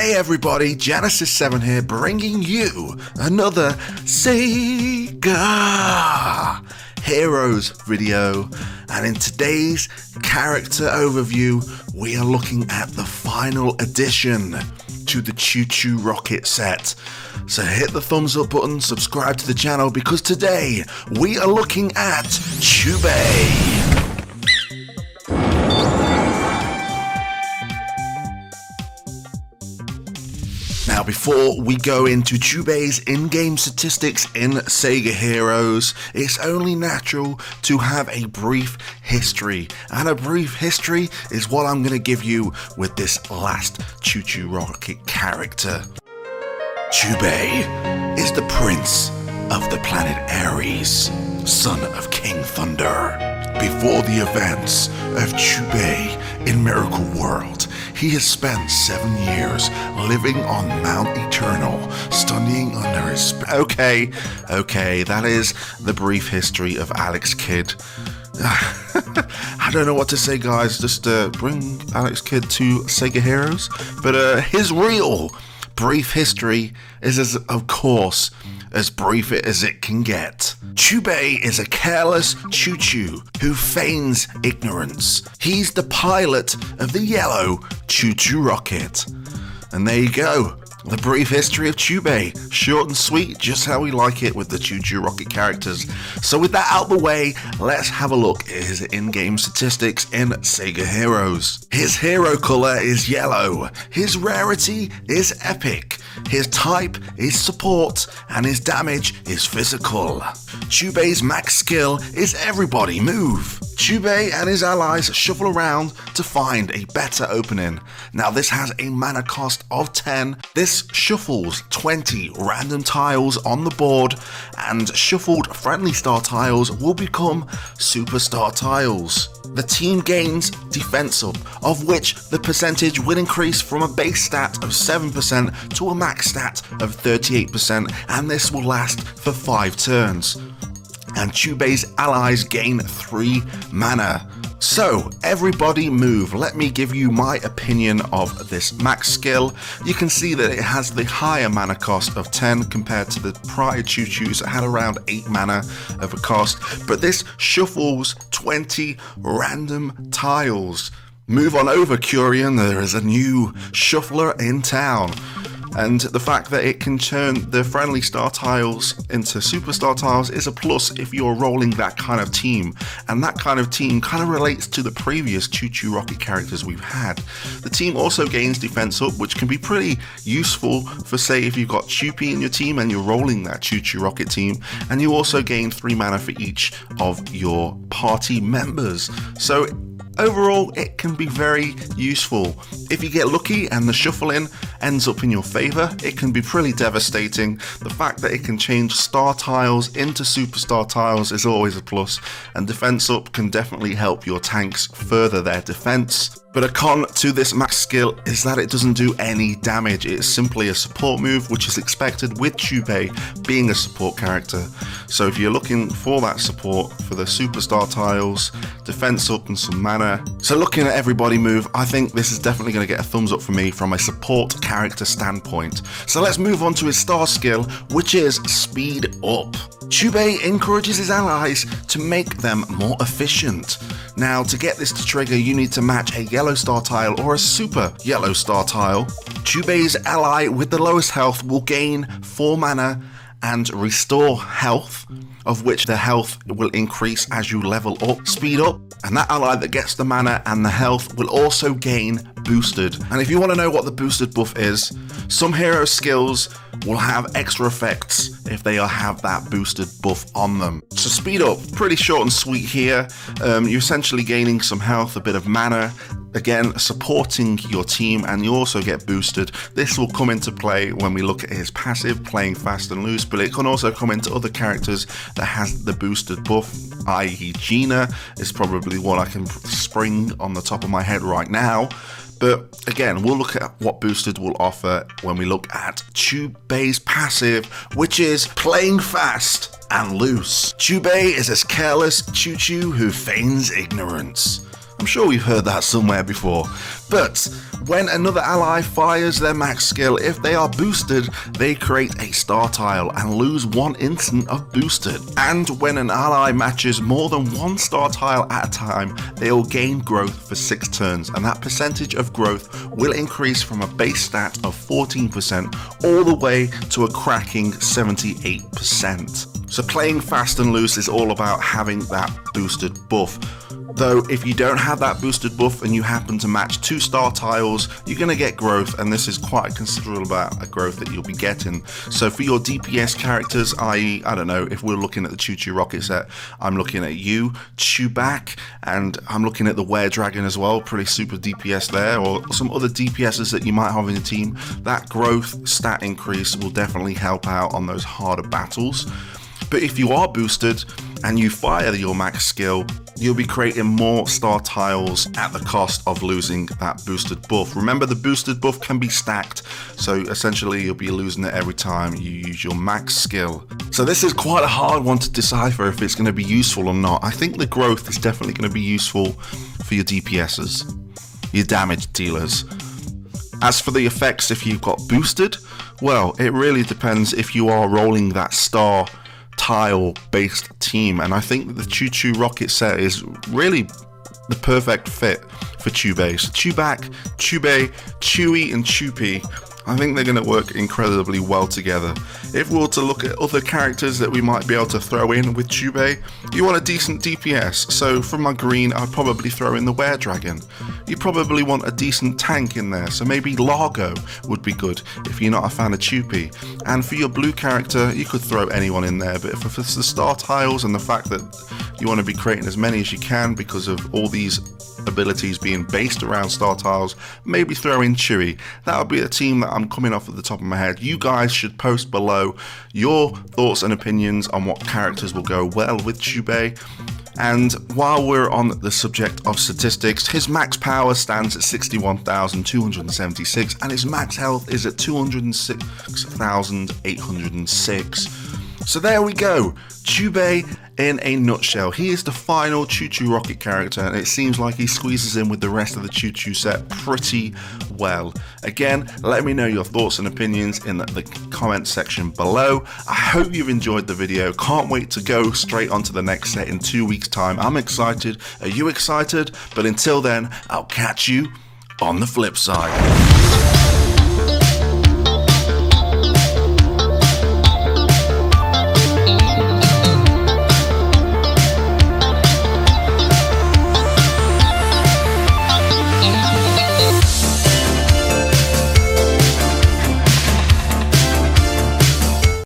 Hey everybody, Genesis 7 here, bringing you another Sega Heroes video. And in today's character overview, we are looking at the final addition to the ChuChu rocket set. So hit the thumbs up button, subscribe to the channel, because today we are looking at ChuBei. Now, before we go into ChuBei's in-game statistics in Sega Heroes, it's only natural to have a brief history. And a brief history is what I'm going to give you with this last ChuChu rocket character. ChuBei is the prince of the planet Ares, son of King Thunder. Before the events of ChuBei in Miracle World, he has spent 7 years living on Mount Eternal, studying under his... Okay, that is the brief history of Alex Kidd. I don't know what to say, guys, just bring Alex Kidd to Sega Heroes. But his real brief history is, of course, as brief as it can get. ChuBei is a careless ChuChu who feigns ignorance. He's the pilot of the yellow ChuChu rocket. And there you go. The brief history of ChuBei. Short and sweet, just how we like it with the ChuChu rocket characters. So with that out the way, let's have a look at his in-game statistics in Sega Heroes. His hero color is yellow. His rarity is epic. His type is support, and his damage is physical. ChuBei's max skill is everybody move. ChuBei and his allies shuffle around to find a better opening. Now this has a mana cost of 10. This shuffles 20 random tiles on the board, and shuffled friendly star tiles will become superstar tiles. The team gains defense up, of which the percentage will increase from a base stat of 7% to a max stat of 38%, and this will last for 5 turns. And ChuBei's allies gain 3 mana. So, everybody move. Let me give you my opinion of this max skill. You can see that it has the higher mana cost of 10 compared to the prior ChuChus that had around 8 mana of a cost, but this shuffles 20 random tiles. Move on over, Curian, there is a new shuffler in town. And the fact that it can turn the friendly star tiles into superstar tiles is a plus if you're rolling that kind of team. And that kind of team kind of relates to the previous ChuChu rocket characters we've had. The team also gains defense up, which can be pretty useful for, say, if you've got ChuBei in your team and you're rolling that ChuChu rocket team. And you also gain 3 mana for each of your party members. So overall, it can be very useful. If you get lucky and the shuffling ends up in your favor, it can be pretty devastating. The fact that it can change star tiles into superstar tiles is always a plus, and defense up can definitely help your tanks further their defense. But a con to this max skill is that it doesn't do any damage. It's simply a support move, which is expected with ChuBei being a support character. So if you're looking for that support for the superstar tiles, defense up and some mana. So looking at everybody move, I think this is definitely going to get a thumbs up for me from a support character standpoint. So let's move on to his star skill, which is speed up. ChuBei encourages his allies to make them more efficient. Now, to get this to trigger, you need to match a yellow star tile or a super yellow star tile. ChuBei's ally with the lowest health will gain 4 mana and restore health, of which the health will increase as you level up, speed up, and that ally that gets the mana and the health will also gain boosted. And if you want to know what the boosted buff is, some hero skills will have extra effects if they have that boosted buff on them. So speed up, pretty short and sweet here. You're essentially gaining some health, a bit of mana, again supporting your team, and you also get boosted. This will come into play when we look at his passive, playing fast and loose, but it can also come into other characters that has the boosted buff, i.e. Gina is probably one I can spring on the top of my head right now. But again, we'll look at what boosted will offer when we look at ChuBei's passive, which is playing fast and loose. ChuBei is a careless ChuChu who feigns ignorance. I'm sure we've heard that somewhere before. But when another ally fires their max skill, if they are boosted, they create a star tile and lose 1 instant of boosted. And when an ally matches more than 1 star tile at a time, they will gain growth for 6 turns, and that percentage of growth will increase from a base stat of 14% all the way to a cracking 78%. So playing fast and loose is all about having that boosted buff. Though if you don't have that boosted buff and you happen to match 2 star tiles, you're going to get growth, and this is quite a considerable amount of growth that you'll be getting. So for your DPS characters, i.e., I don't know, if we're looking at the ChuChu rocket set, I'm looking at you, ChuBei, and I'm looking at the Were Dragon as well, pretty super DPS there, or some other DPSs that you might have in your team. That growth stat increase will definitely help out on those harder battles. But if you are boosted and you fire your max skill, you'll be creating more star tiles at the cost of losing that boosted buff. Remember, the boosted buff can be stacked, so essentially you'll be losing it every time you use your max skill. So this is quite a hard one to decipher if it's going to be useful or not. I think the growth is definitely going to be useful for your DPSs, your damage dealers. As for the effects if you've got boosted, well, it really depends if you are rolling that star tile based team, and I think that the ChuChu rocket set is really the perfect fit for ChuBei. So ChuBei, Chewy and Chupi, I think they're going to work incredibly well together. If we were to look at other characters that we might be able to throw in with ChuBei, you want a decent DPS, so from my green I'd probably throw in the Were Dragon. You probably want a decent tank in there, so maybe Largo would be good if you're not a fan of Chupi. And for your blue character, you could throw anyone in there, but for the star tiles and the fact that you want to be creating as many as you can because of all these abilities being based around star tiles, maybe throw in Chewy. That would be a team that I'm coming off at the top of my head. You guys should post below your thoughts and opinions on what characters will go well with ChuBei. And while we're on the subject of statistics, his max power stands at 61,276 and his max health is at 206,806. So there we go, ChuBei in a nutshell. He is the final ChuChu rocket character, and it seems like he squeezes in with the rest of the ChuChu set pretty well. Again, let me know your thoughts and opinions in the comment section below. I hope you've enjoyed the video. Can't wait to go straight on to the next set in 2 weeks time. I'm excited. Are you excited? But until then, I'll catch you on the flip side.